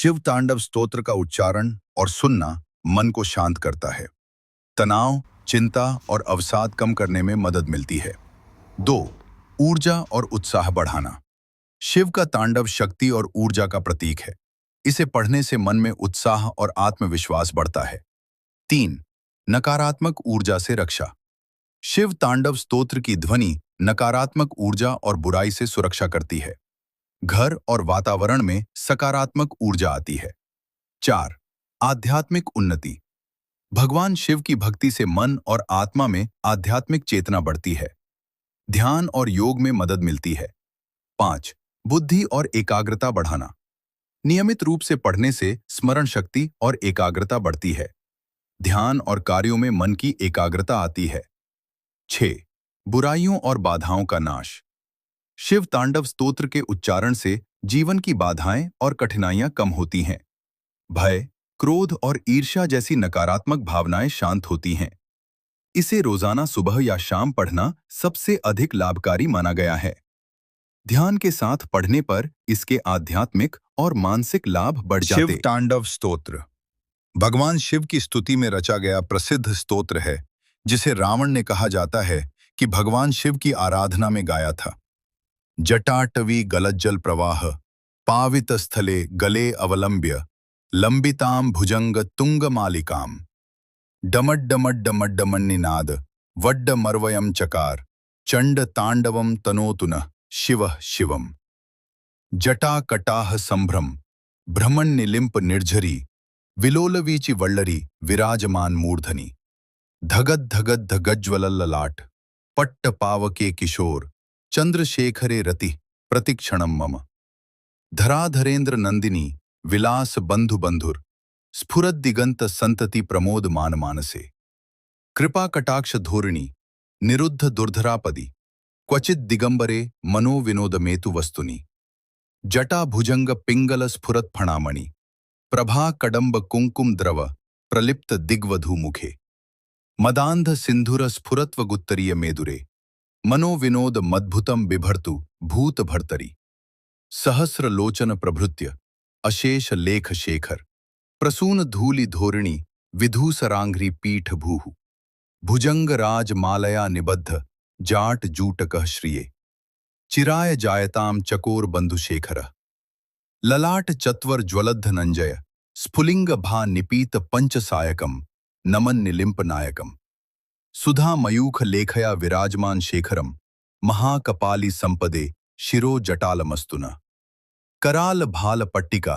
शिव तांडव स्तोत्र का उच्चारण और सुनना मन को शांत करता है। तनाव, चिंता और अवसाद कम करने में मदद मिलती है। 2. ऊर्जा और उत्साह बढ़ाना। शिव का तांडव शक्ति और ऊर्जा का प्रतीक है। इसे पढ़ने से मन में उत्साह और आत्मविश्वास बढ़ता है। 3. नकारात्मक ऊर्जा से रक्षा। शिव तांडव स्तोत्र की ध्वनि नकारात्मक ऊर्जा और बुराई से सुरक्षा करती है। घर और वातावरण में सकारात्मक ऊर्जा आती है। 4. आध्यात्मिक उन्नति। भगवान शिव की भक्ति से मन और आत्मा में आध्यात्मिक चेतना बढ़ती है। ध्यान और योग में मदद मिलती है। 5. बुद्धि और एकाग्रता बढ़ाना। नियमित रूप से पढ़ने से स्मरण शक्ति और एकाग्रता बढ़ती है। ध्यान और कार्यों में मन की एकाग्रता आती है। 6. बुराइयों और बाधाओं का नाश। शिव तांडव स्तोत्र के उच्चारण से जीवन की बाधाएं और कठिनाइयां कम होती हैं। भय, क्रोध और ईर्ष्या जैसी नकारात्मक भावनाएं शांत होती हैं। इसे रोजाना सुबह या शाम पढ़ना सबसे अधिक लाभकारी माना गया है। ध्यान के साथ पढ़ने पर इसके आध्यात्मिक और मानसिक लाभ बढ़ जाते। शिव तांडव स्तोत्र भगवान शिव की स्तुति में रचा गया प्रसिद्ध स्तोत्र है, जिसे रावण ने कहा जाता है कि भगवान शिव की आराधना में गाया था। जटाटवी गलज्जल प्रवाह पावित स्थले गले अवलंब्य लंबिताम भुजंग तुंग मालिकाम डमड्डमड्डमड्डमन्निनाद वड्ड मर्वयम चकार चंड तांडवम तनोतुन शिवः शिवम। जटा कटाह संभ्रम भ्रमण निलिंप निर्झरी विलोलवीचि वल्लरी विराजमान मूर्धनि धगद धगद धगज्ज्वलल्ललाट पट्ट पावके किशोर चंद्रशेखरे रति प्रतिक्षणम मम धराधरेन्द्र नंदिनी विलास बंधु बंधुर स्फुरद दिगंत संतति प्रमोद मान मानसे कृपा कटाक्ष धोरिणी निरुद्ध दुर्धरापदी क्वचित दिगंबरे मनो विनोद मेतु वस्तुनि जटा भुजंग पिंगल स्फुरत फणामणि प्रभा कडंब कुंकुम द्रव प्रलिप्त दिग्वधू मुखे मदांध सिंधुर स्फुरत्व गुत्तरीय मेदुरे मनो विनोद मद्भुतम बिभर्तु भूत भर्तरी सहस्र लोचन प्रभृत्य अशेष लेख शेखर प्रसून धूलि धोरिणी विधूसरांघ्रि पीठ भूः भुजंग राज मालया निबद्ध जाट जूटकः श्रिये चिराय जायताम चकोर बंधुशेखर ललाट चत्वर ज्वलद्ध नंजय स्फुलिंग भा निपीत पंचसायकम नमन निलिंप नायकम सुधा मयूख लेखया विराजमान शेखरम महाकपाली संपदे शिरो जटालमस्तुन कराल भाल पट्टिका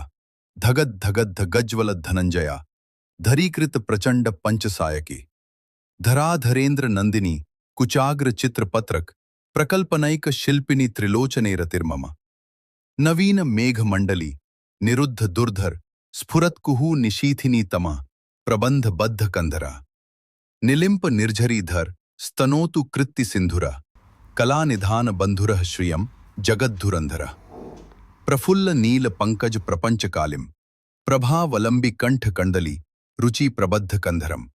धगद धगद गज्ज्वल धनंजया धरीकृत प्रचंड पंचसायके धराधरेन्द्र नंदिनी कुचाग्र चित्रपत्रक प्रकल्पनैक शिल्पिनी त्रिलोचने रतिर्मम नवीन मेघ मंडली निरुद्ध दुर्धर स्फुरत कुहू निशीथिनी तमा प्रबंध बद्ध कंधरा निलिंप निर्झरीधर स्तनोतु कृत्ति सिंधुरा कला निधान बंधुरः श्रियम जगद्धुरंधरा प्रफुल्ल नील पंकज प्रपंच कालिम प्रभावलंबी कंठ कंडली रुचि प्रबद्ध कंधरम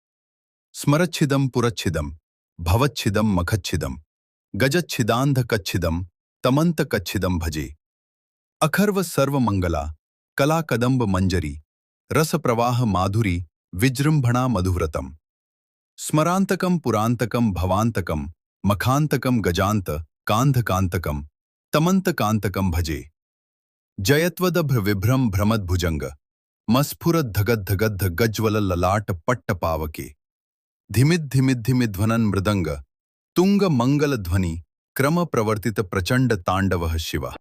स्मरच्छिदम पुरच्छिदम भवच्छिदम मखच्छिदम गजच्छिदांध कच्छिदम तमंत कच्छिदम भजे अखर्व सर्व मंगला कला कदंब मंजरी रस प्रवाह माधुरी विजृंभणा मधुव्रतम स्मरांतकम पुरांतकम भवांतकम मखांतकम गजांत कांधकांतकम तमंतकांतकम भजे जयत्वदभ्र विभ्रम भ्रमद भुजंग मस्फुरद धगद धगद्ध गज्ज्वल ललाट पट्ट पावके धिमिद धिमिद धिमिध्वनन मृदंग तुंग मंगल ध्वनि क्रम प्रवर्तित प्रचंड तांडवः शिवा।